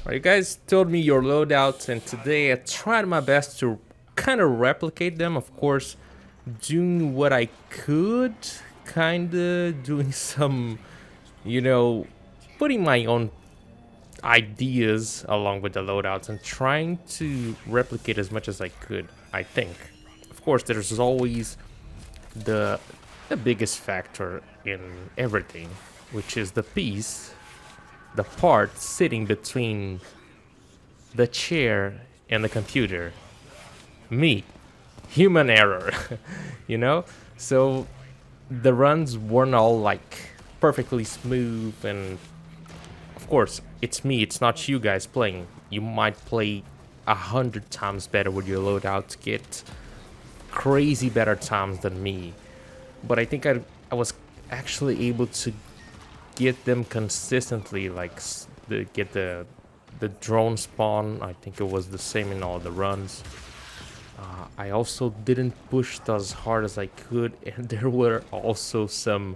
Well, you guys told me your loadouts, and today I tried my best to kind of replicate them. Of course, doing what I could, kind of doing some, you know, putting my own ideas along with the loadouts and trying to replicate as much as I could, I think. Of course, there's always the the biggest factor in everything, which is the piece, the part sitting between the chair and the computer. Me, human error, you know? So the runs weren't all like perfectly smooth, and of course, it's me, it's not you guys playing. You might play 100 times better with your loadout, get crazy better times than me. But I think I was actually able to get them consistently, like get the drone spawn. I think it was the same in all the runs. I also didn't push as hard as I could, and there were also some,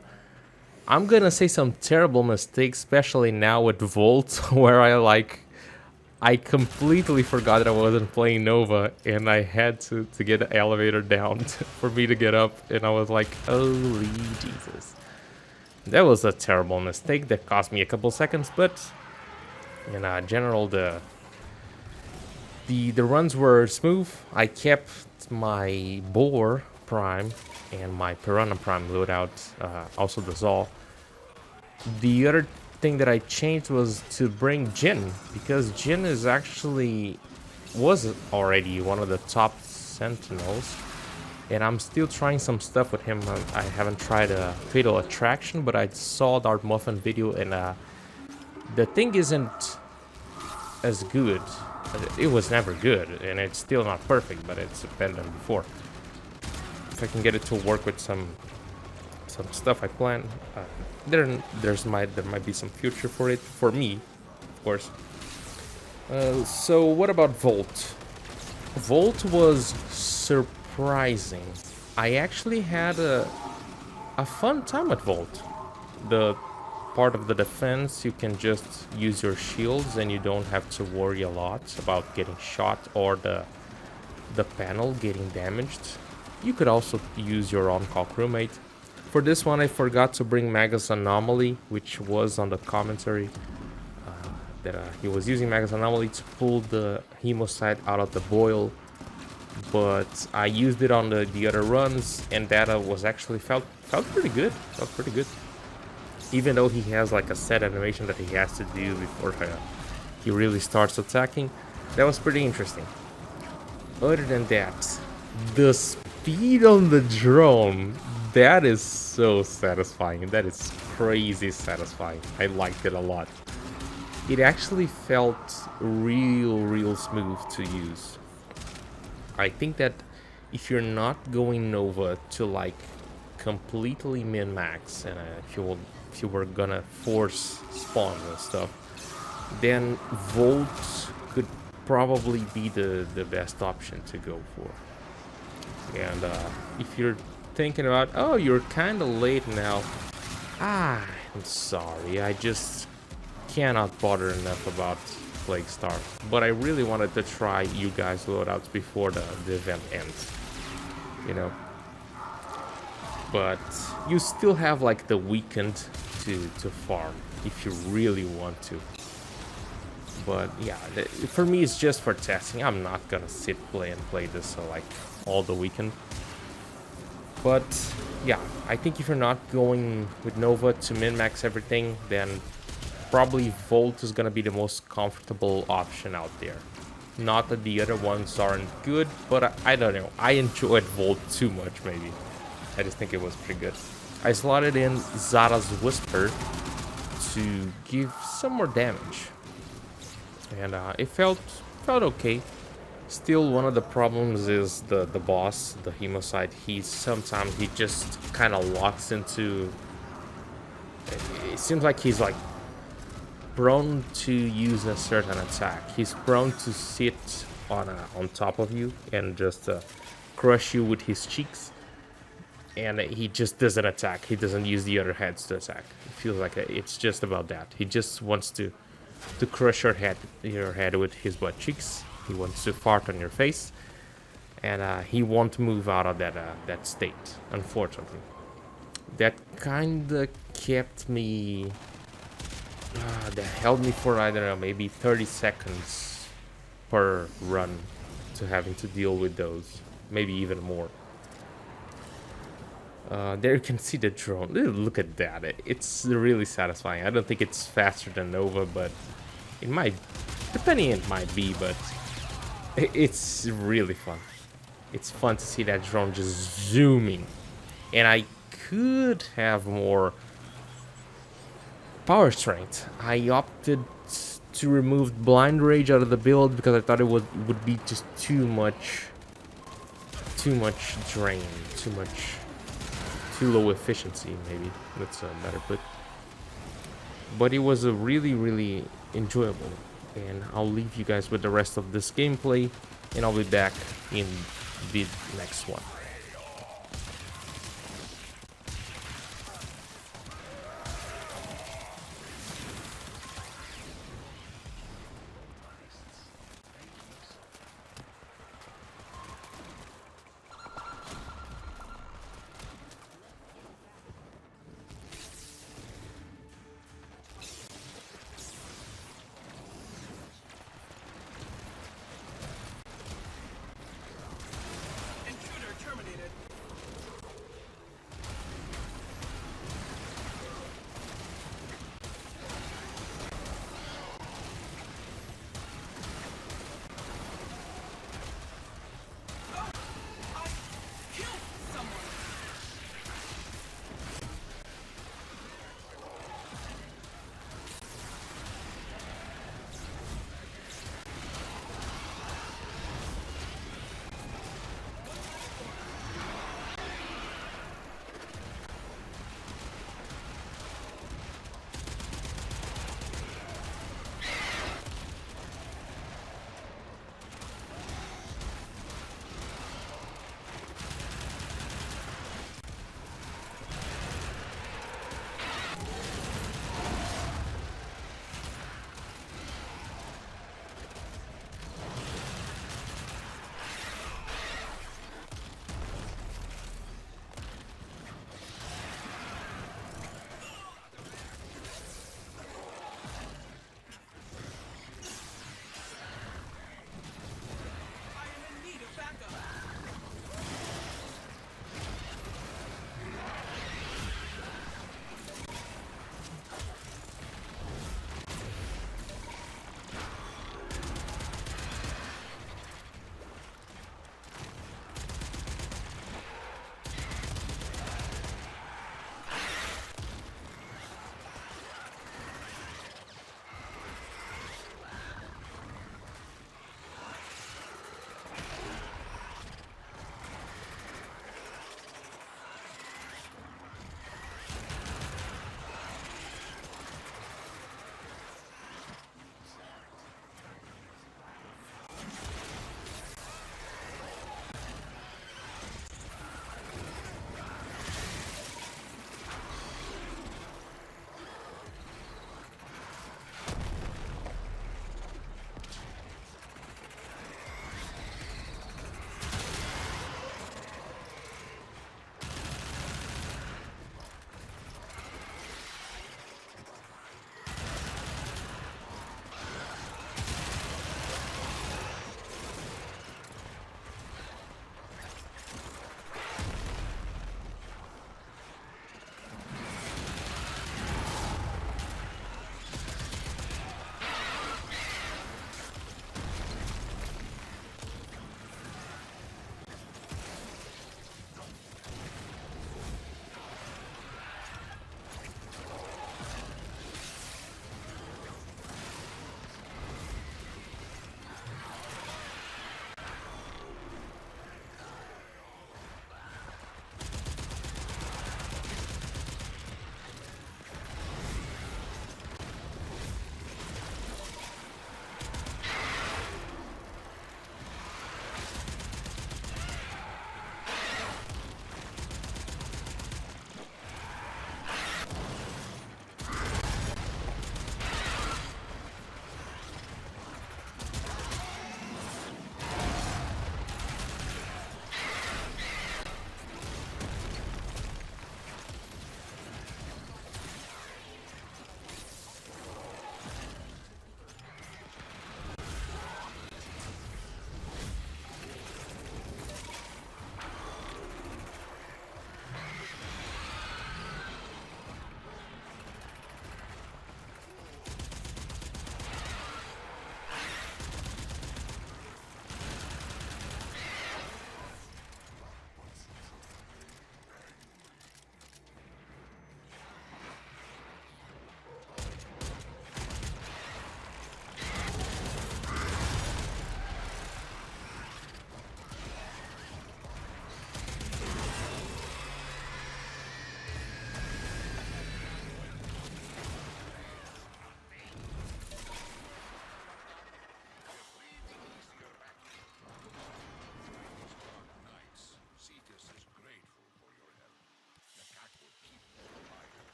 I'm gonna say, some terrible mistakes, especially now with Volt, where I completely forgot that I wasn't playing Nova, and I had to get the elevator down for me to get up, and I was like, holy Jesus. That was a terrible mistake that cost me a couple seconds, but in general, the runs were smooth. I kept my Boar Prime and my Piranha Prime loadout, also the Zol. The other thing that I changed was to bring Jin, because Jin was already one of the top Sentinels, and I'm still trying some stuff with him. I haven't tried a Fatal Attraction, but I saw the Art Muffin video, and the thing isn't as good. It was never good, and it's still not perfect, but it's better than before. If I can get it to work with some stuff I plan, there might be some future for it for me, of course. So what about Volt? Volt was surprising. I actually had a fun time at Volt. The part of the defense, you can just use your shields and you don't have to worry a lot about getting shot or the panel getting damaged. You could also use your on-call crewmate. For this one, I forgot to bring Magus Anomaly, which was on the commentary, that he was using Magus Anomaly to pull the Hemocyte out of the boil, but I used it on the other runs, and that was actually felt pretty good. Felt pretty good. Even though he has like a set animation that he has to do before he really starts attacking, that was pretty interesting. Other than that, the speed on the drone, that is so satisfying. That is crazy satisfying. I liked it a lot. It actually felt real smooth to use. I think that if you're not going Nova to like completely min-max, and if you were gonna force spawn and stuff, then Volt could probably be the best option to go for. And if you're thinking about, oh, you're kind of late now, I'm sorry, I just cannot bother enough about Plague Star. But I really wanted to try you guys loadouts before the event ends, you know. But you still have like the weekend to farm if you really want to. But yeah, for me it's just for testing. I'm not gonna play this like all the weekend. But yeah, I think if you're not going with Nova to min-max everything, then probably Volt is gonna be the most comfortable option out there. Not that the other ones aren't good, but I don't know. I enjoyed Volt too much, maybe. I just think it was pretty good. I slotted in Zara's Whisper to give some more damage, and it felt okay. Still, one of the problems is the boss, the Hemocyte. Sometimes he just kind of locks into. It seems like he's like prone to use a certain attack. He's prone to sit on top of you and just crush you with his cheeks. And he just doesn't attack. He doesn't use the other heads to attack. It feels like it's just about that. He just wants to to crush your head with his butt cheeks. He wants to fart on your face, and he won't move out of that state. Unfortunately, that kinda kept me. That held me for, I don't know, maybe 30 seconds per run to having to deal with those, maybe even more. There you can see the drone. Look at that. It's really satisfying. I don't think it's faster than Nova, but it might, depending, it might be, but it's really fun. It's fun to see that drone just zooming. And I could have more power strength. I opted to remove blind rage out of the build because I thought it would be just too much drain, too low efficiency, maybe that's a better put. But it was a really enjoyable, and I'll leave you guys with the rest of this gameplay, and I'll be back in the next one. Intruder terminated.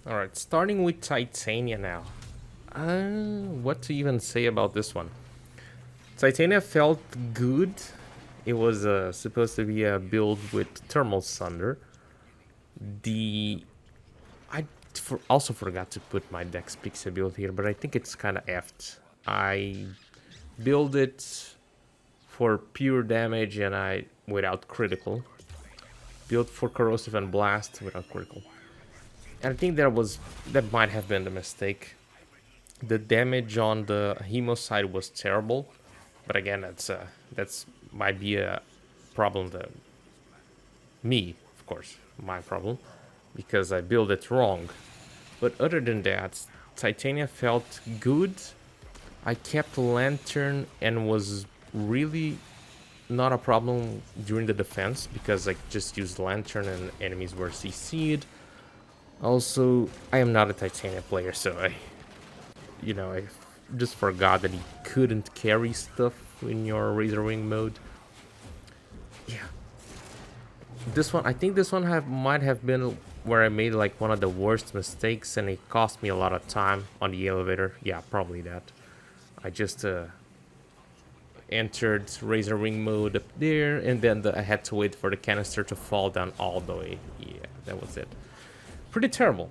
Alright, starting with Titania now. What to even say about this one? Titania felt good. It was supposed to be a build with Thermal Thunder. Also forgot to put my Dex Pixie build here, but I think it's kind of effed. I build it for pure damage and without critical. Build for corrosive and blast without critical. And I think that might have been the mistake. The damage on the Hemo side was terrible, but again, that's might be a problem that me, of course, my problem, because I built it wrong. But other than that, Titania felt good. I kept Lantern and was really not a problem during the defense because I just used Lantern and enemies were CC'd. Also, I am not a Titania player, so I just forgot that he couldn't carry stuff in your Razor Wing mode. Yeah. I think this one might have been where I made like one of the worst mistakes and it cost me a lot of time on the elevator. Yeah, probably that. I just entered Razor Wing mode up there and then I had to wait for the canister to fall down all the way. Yeah, that was it. Pretty terrible.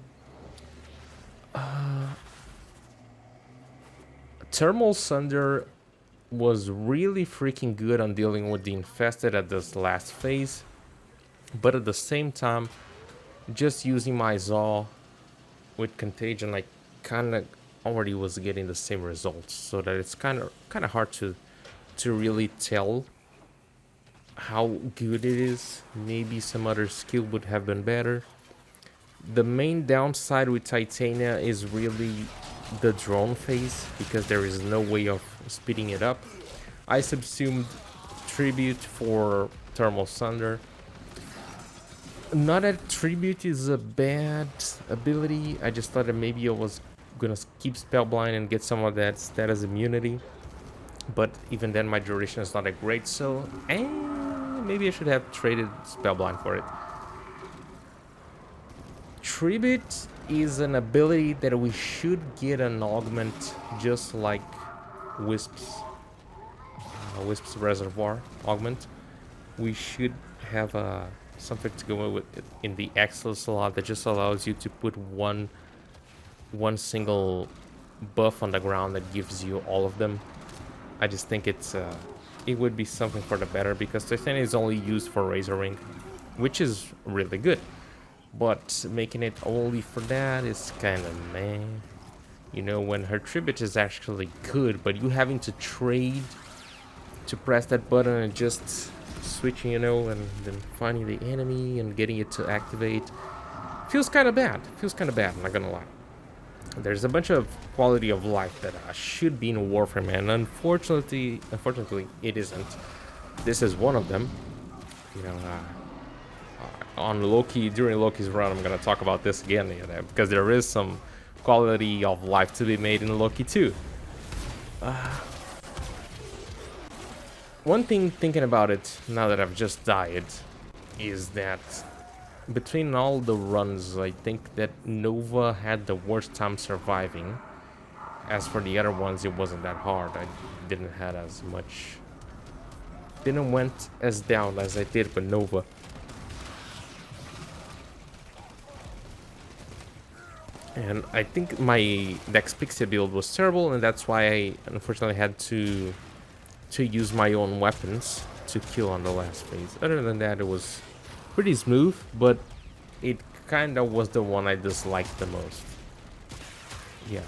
Thermal Thunder was really freaking good on dealing with the infested at this last phase, but at the same time, just using my Zaw with Contagion, I kind of already was getting the same results, so that it's kind of hard to really tell how good it is. Maybe some other skill would have been better. The main downside with Titania is really the drone phase, because there is no way of speeding it up. I subsumed Tribute for Thermal Thunder. Not that Tribute is a bad ability, I just thought that maybe I was gonna keep Spellblind and get some of that status immunity. But even then my duration is not that great, so maybe I should have traded Spellblind for it. Tribute is an ability that we should get an augment just like Wisp's Reservoir augment. We should have something to go with it in the Axel slot that just allows you to put one single buff on the ground that gives you all of them. I just think it would be something for the better, because Titania is only used for Razor Ring, which is really good. But making it only for that is kind of meh. You know, when her Tribute is actually good, but you having to trade to press that button and just switching, you know, and then finding the enemy and getting it to activate feels kind of bad. I'm not gonna lie. There's a bunch of quality of life that should be in Warframe, and unfortunately, it isn't. This is one of them. You know, on Loki, during Loki's run, I'm gonna talk about this again, you know, because there is some quality of life to be made in Loki too. One thing thinking about it now that I've just died is that between all the runs, I think that Nova had the worst time surviving. As for the other ones, it wasn't that hard. I didn't went as down as I did with Nova. And I think my Dex Pixie build was terrible, and that's why I unfortunately had to use my own weapons to kill on the last phase. Other than that, it was pretty smooth, but it kind of was the one I disliked the most. Yeah.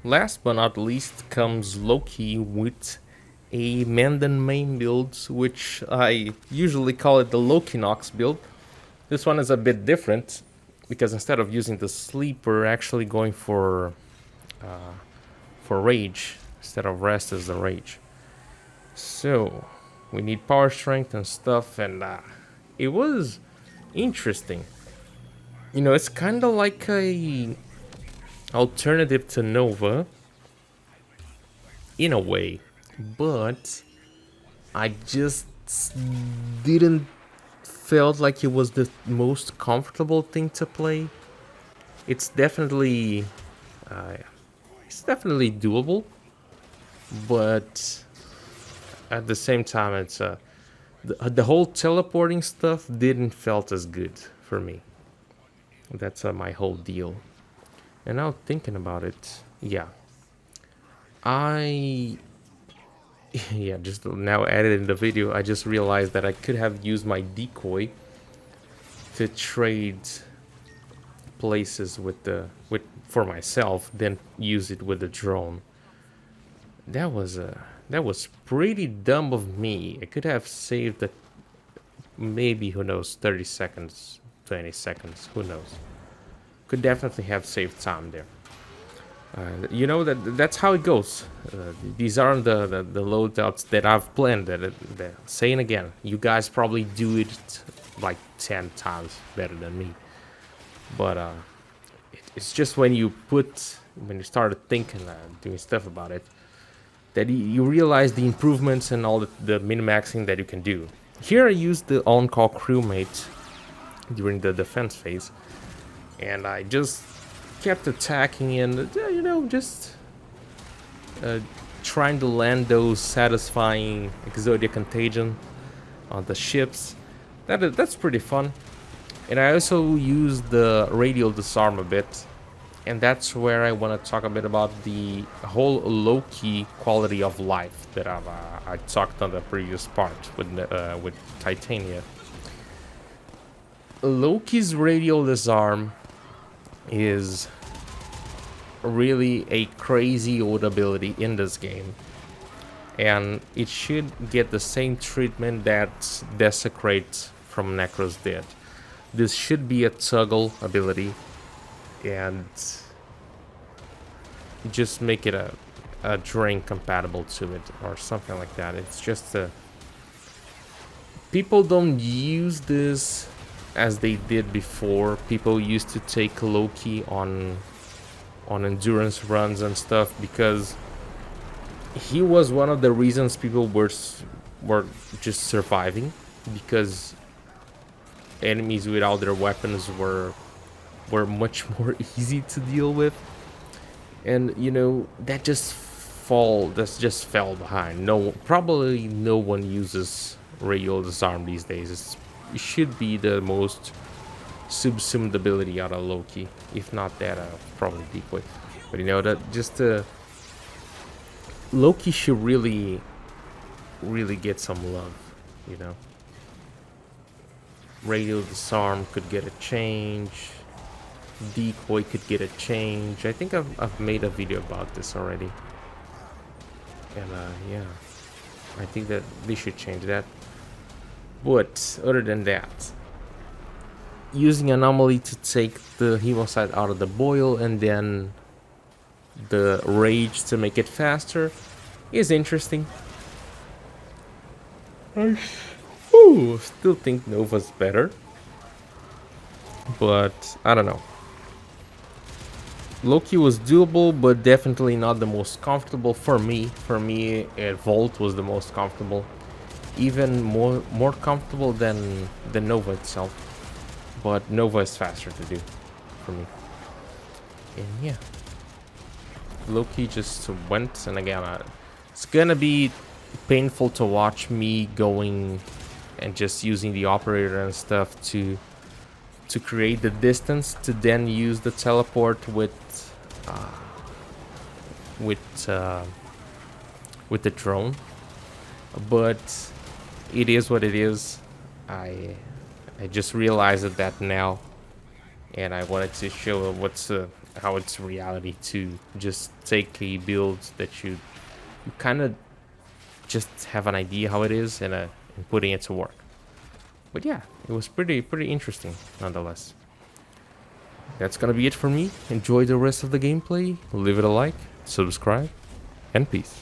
last but not least comes Loki with a Mandan main build, which I usually call it the Loki Nox build. This one is a bit different because instead of using the sleep, we're actually going for rage instead of rest as the rage. So we need power strength and stuff, and it was interesting. You know, it's kind of like a alternative to Nova in a way, but I just didn't felt like it was the most comfortable thing to play. It's definitely uh, doable, but at the same time, it's the whole teleporting stuff didn't felt as good for me. That's my whole deal. And now thinking about it, yeah, I yeah, just now added in the video, I just realized that I could have used my decoy to trade places with for myself, then use it with the drone. That was pretty dumb of me. I could have saved the maybe, who knows, 30 seconds, 20 seconds, who knows. Could definitely have saved time there. You know, that's how it goes. These aren't the loadouts that I've planned. Saying again, you guys probably do it like 10 times better than me. But it's just when you started thinking, doing stuff about it, that you realize the improvements and all the min-maxing that you can do. Here I used the on-call crewmate during the defense phase, and I just kept attacking and, you know, just trying to land those satisfying Exodia Contagion on the ships. That's pretty fun. And I also used the radial disarm a bit, and that's where I want to talk a bit about the whole Loki quality of life that I talked on the previous part with Titania. Loki's radial disarm is really a crazy old ability in this game, and it should get the same treatment that Desecrate from Necro's did. This should be a toggle ability, and just make it a drain compatible to it or something like that. It's just people don't use this as they did before. People used to take Loki on endurance runs and stuff because he was one of the reasons people were just surviving, because enemies without their weapons were much more easy to deal with. And you know, that just fell behind. Probably no one uses radial disarm these days. It should be the most subsumed ability out of Loki, if not that, probably decoy. But you know, that just Loki should really get some love, you know. Radial disarm could get a change. Decoy could get a change. I think I've made a video about this already. And yeah, I think that they should change that. But other than that, using anomaly to take the Hemocide out of the boil and then the rage to make it faster is interesting. I still think Nova's better, but I don't know. Loki was doable, but definitely not the most comfortable for me. For me, Volt was the most comfortable, even more comfortable than Nova itself. But Nova is faster to do for me. And yeah, Loki just went, and again, it's gonna be painful to watch me going and just using the operator and stuff to create the distance to then use the teleport with the drone. But it is what it is. I just realized that now, and I wanted to show what's how it's reality to just take a build that you kind of just have an idea how it is and putting it to work. But yeah, it was pretty interesting nonetheless. That's gonna be it for me. Enjoy the rest of the gameplay. Leave it a like, subscribe, and peace.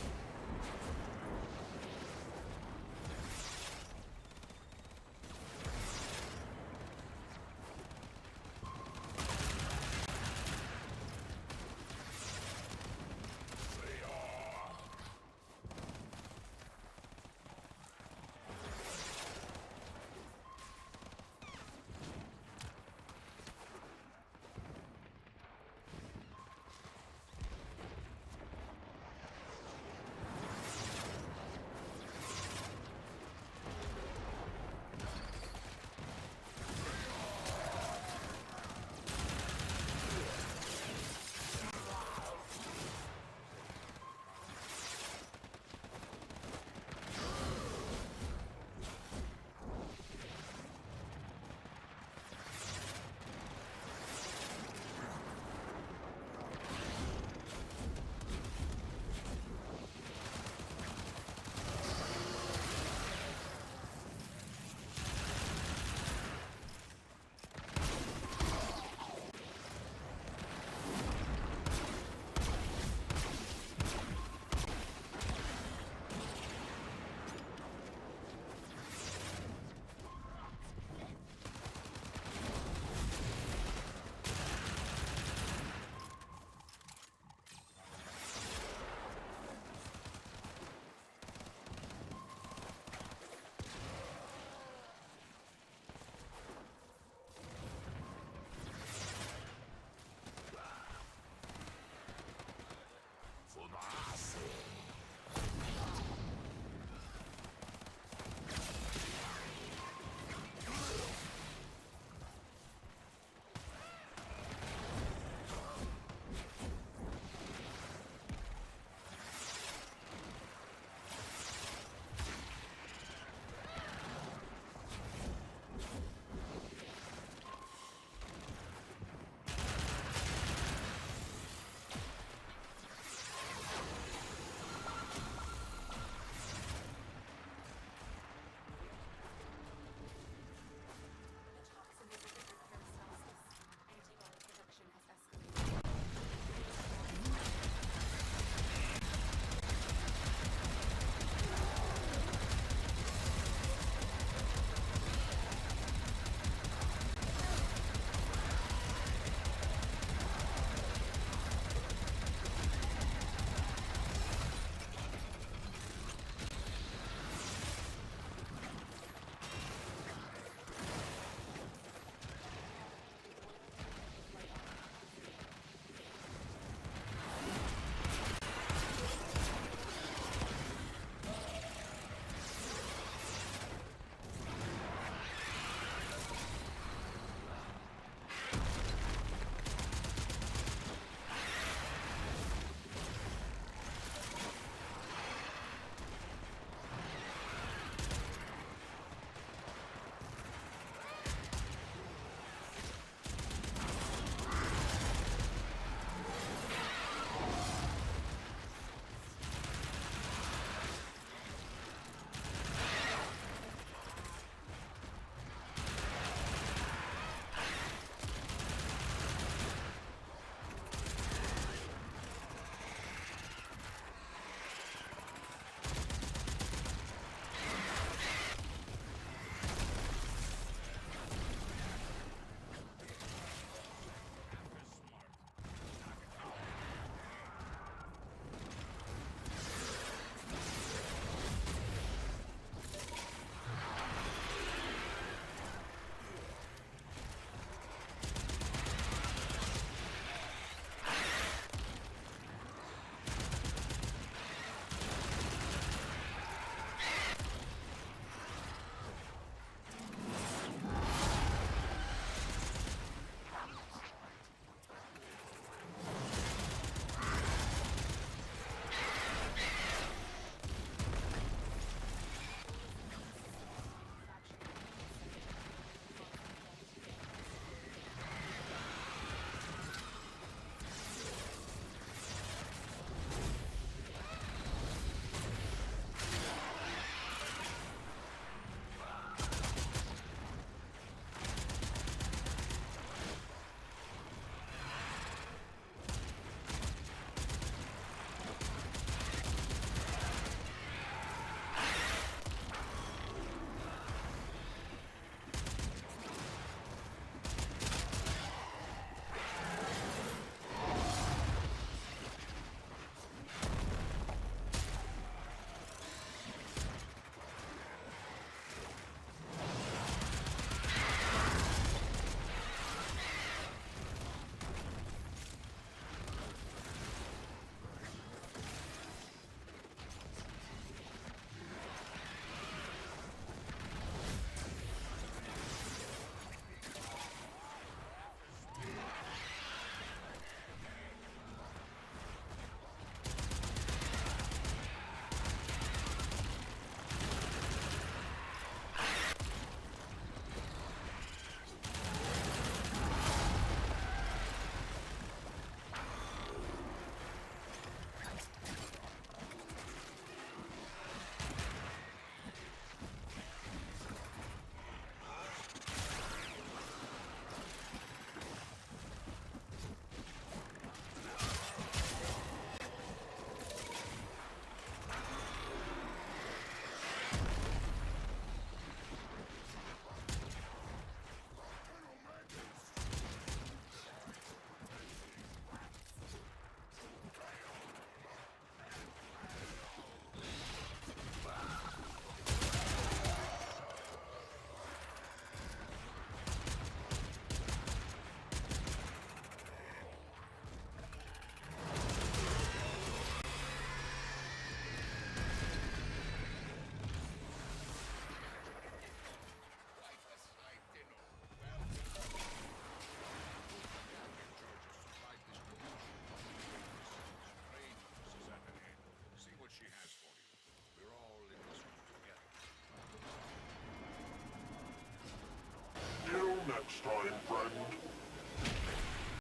time, friend.